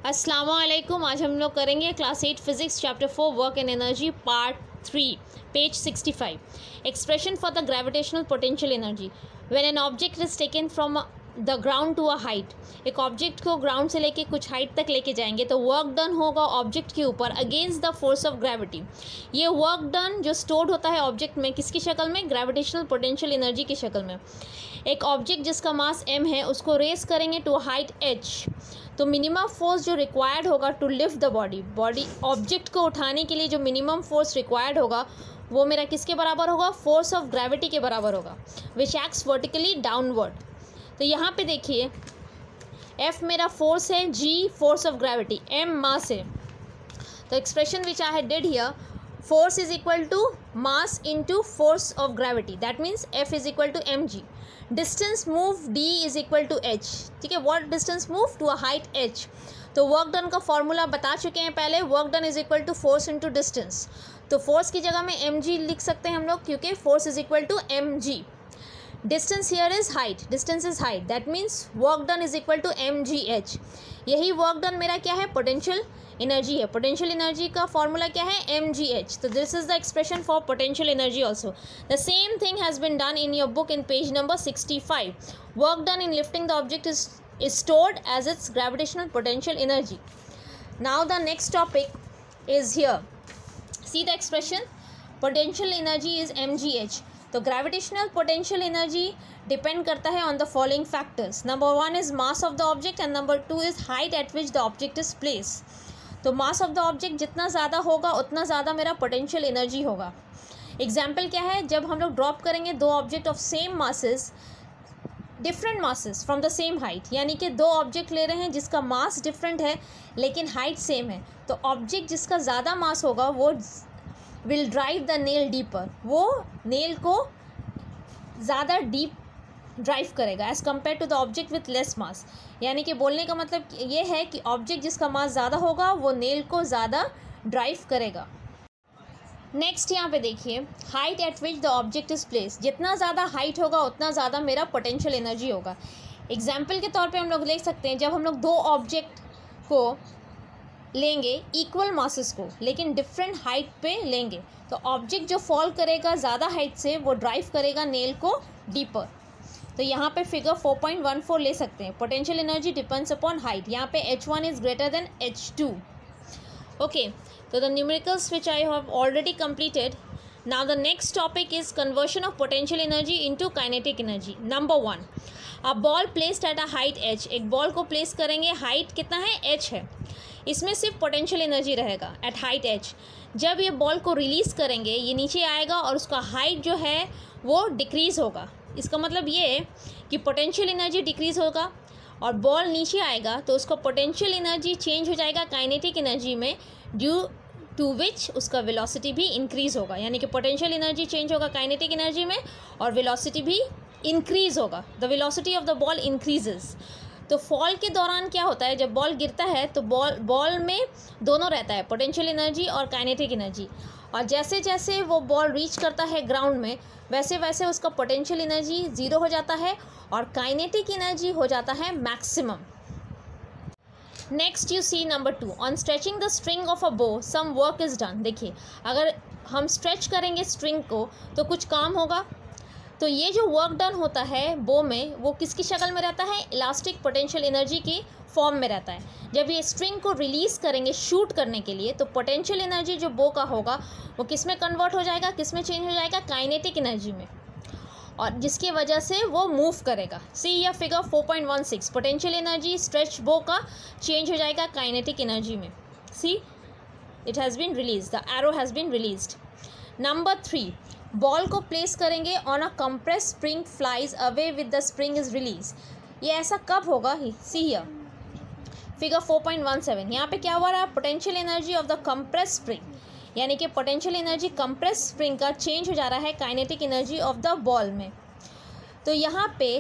अस्सलाम वालेकुम। आज हम लोग करेंगे class 8 physics chapter 4 work and energy part 3 page 65। Expression for the gravitational potential energy when an object is taken from the ground to a height. एक object को ground से लेके कुछ हाइट तक लेके जाएंगे तो वर्क डन होगा ऑब्जेक्ट के ऊपर against the force of gravity. ये वर्क डन जो स्टोर्ड होता है ऑब्जेक्ट में किसकी शक्ल में, ग्रेविटेशनल पोटेंशियल एनर्जी की शक्ल में। एक ऑब्जेक्ट जिसका मास m है उसको रेस करेंगे टू हाइट h, तो मिनिमम फोर्स जो रिक्वायर्ड होगा to lift the body object को उठाने के लिए जो मिनिमम फोर्स रिक्वायर्ड होगा वो मेरा किसके बराबर होगा, फोर्स ऑफ ग्रेविटी के बराबर होगा, विच एक्ट्स वर्टिकली डाउनवर्ड। तो यहाँ पे देखिए F मेरा फोर्स है, G force of gravity, M मास है। तो expression which I did here, force is equal to mass into force of gravity, that means F is equal to mg। distance move d is equal to h, ठीक है। what distance move to a height h, तो work done का formula बता चुके हैं पहले, work done is equal to force into distance. तो force की जगह में mg लिख सकते हैं हम लोग क्योंकि force is equal to mg। Distance here is height, distance is height, that means work done is equal to mgh। यही वर्क डन मेरा क्या है, पोटेंशियल एनर्जी है। पोटेंशियल एनर्जी का फॉर्मूला क्या है, mgh। तो this is the expression for potential energy also. The same thing has been done in your book in page number 65। Work done in lifting the object is stored as its gravitational potential energy. Now the next topic is here. See the expression, potential energy is mgh। तो gravitational potential energy depend करता है on the following factors. Number 1 is mass of the object and number 2 is height eight which the object is place. तो mass of the object जितना ज़्यादा होगा उतना ज़्यादा मेरा पोटेंशियल एनर्जी होगा। एग्जाम्पल क्या है, जब हम लोग ड्रॉप करेंगे दो object of same masses, different masses from the same height, यानी कि दो ऑब्जेक्ट ले रहे हैं जिसका मास डिफरेंट है लेकिन हाइट सेम है, तो ऑब्जेक्ट जिसका ज़्यादा मास होगा वो will drive the nail deeper, वो नेल को ज़्यादा डीप ड्राइव करेगा as compare to the object with less mass. यानी कि बोलने का मतलब ये है कि ऑब्जेक्ट जिसका मास ज़्यादा होगा वो नेल को ज़्यादा ड्राइव करेगा। नेक्स्ट यहाँ पे देखिए, height eight which the object is place. जितना ज़्यादा हाइट होगा उतना ज़्यादा मेरा पोटेंशियल एनर्जी होगा। एग्जाम्पल के तौर पे हम लोग ले सकते हैं, जब हम लोग दो ऑब्जेक्ट को लेंगे इक्वल मासेस को लेकिन डिफरेंट हाइट पे लेंगे, तो ऑब्जेक्ट जो फॉल करेगा ज़्यादा हाइट से वो ड्राइव करेगा नेल को डीपर। तो यहाँ पे फिगर 4.14 ले सकते हैं, potential energy depends upon height. यहाँ पे h1 is greater than h2। Okay, तो the numericals which I have already completed. Now the next topic is conversion of potential energy into kinetic energy. Number 1, a ball placed at a height h। एक ball को place करेंगे, height कितना है, h है, इसमें सिर्फ potential energy रहेगा at height h। जब ये बॉल को रिलीज़ करेंगे ये नीचे आएगा और उसका हाइट जो है वो डिक्रीज़ होगा। इसका मतलब ये है कि पोटेंशियल एनर्जी डिक्रीज़ होगा और बॉल नीचे आएगा तो उसका पोटेंशियल एनर्जी चेंज हो जाएगा काइनेटिक एनर्जी में, ड्यू टू विच उसका वेलोसिटी भी इंक्रीज़ होगा। यानी कि पोटेंशियल एनर्जी चेंज होगा काइनेटिक एनर्जी में और वेलोसिटी भी इंक्रीज़ होगा, the velocity of the ball increases. तो फॉल के दौरान क्या होता है, जब बॉल गिरता है तो बॉल में दोनों रहता है, पोटेंशियल एनर्जी और काइनेटिक एनर्जी, और जैसे जैसे वो बॉल रीच करता है ग्राउंड में वैसे वैसे उसका पोटेंशियल एनर्जी ज़ीरो हो जाता है और काइनेटिक एनर्जी हो जाता है maximum. Next you see number 2, on stretching the string of a bow some work is done. देखिए अगर हम स्ट्रेच करेंगे स्ट्रिंग को तो कुछ काम होगा। तो ये जो वर्क डन होता है बो में वो किसकी शक्ल में रहता है, इलास्टिक पोटेंशियल एनर्जी की फॉर्म में रहता है। जब ये स्ट्रिंग को रिलीज़ करेंगे शूट करने के लिए तो पोटेंशियल एनर्जी जो बो का होगा वो किस में कन्वर्ट हो जाएगा, किस में चेंज हो जाएगा, काइनेटिक एनर्जी में, और जिसकी वजह से वो मूव करेगा। सी या फिगर 4.16, पोटेंशियल एनर्जी स्ट्रेच बो का चेंज हो जाएगा काइनेटिक एनर्जी में। See it has been release, the arrow has been released. Number 3, ball को प्लेस करेंगे on a compress spring flies away with the spring is release. ये ऐसा कब होगा, सी हियर फिगर 4.17। यहाँ पे क्या हुआ रहा है, potential energy of the compress spring, यानी कि पोटेंशियल एनर्जी कंप्रेस स्प्रिंग का चेंज हो जा रहा है kinetic energy of the ball में। तो यहाँ पे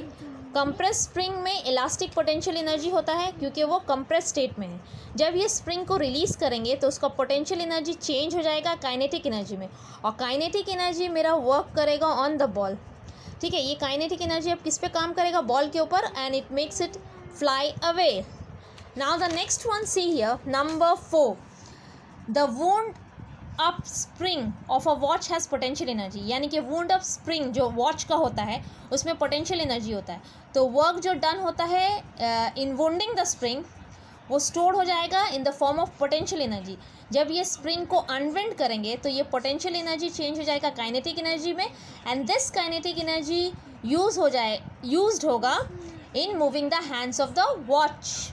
कंप्रेस स्प्रिंग में इलास्टिक पोटेंशियल एनर्जी होता है क्योंकि वो कंप्रेस स्टेट में है। जब ये स्प्रिंग को रिलीज़ करेंगे तो उसका पोटेंशियल एनर्जी चेंज हो जाएगा काइनेटिक एनर्जी में, और काइनेटिक एनर्जी मेरा वर्क करेगा ऑन द बॉल। ठीक है, ये काइनेटिक एनर्जी अब किस पे काम करेगा, बॉल के ऊपर, and it makes it fly away. Now the next one, see here, number 4. The wound up spring of a watch has potential energy. यानी कि wound up spring जो वॉच का होता है उसमें potential energy होता है. तो वर्क जो डन होता है in wounding the spring वो स्टोर हो जाएगा in the form of potential energy. जब ये स्प्रिंग को अनवेंड करेंगे तो ये पोटेंशियल एनर्जी चेंज हो जाएगा काइनेटिक एनर्जी में, and this kinetic energy used होगा in moving the hands of the watch.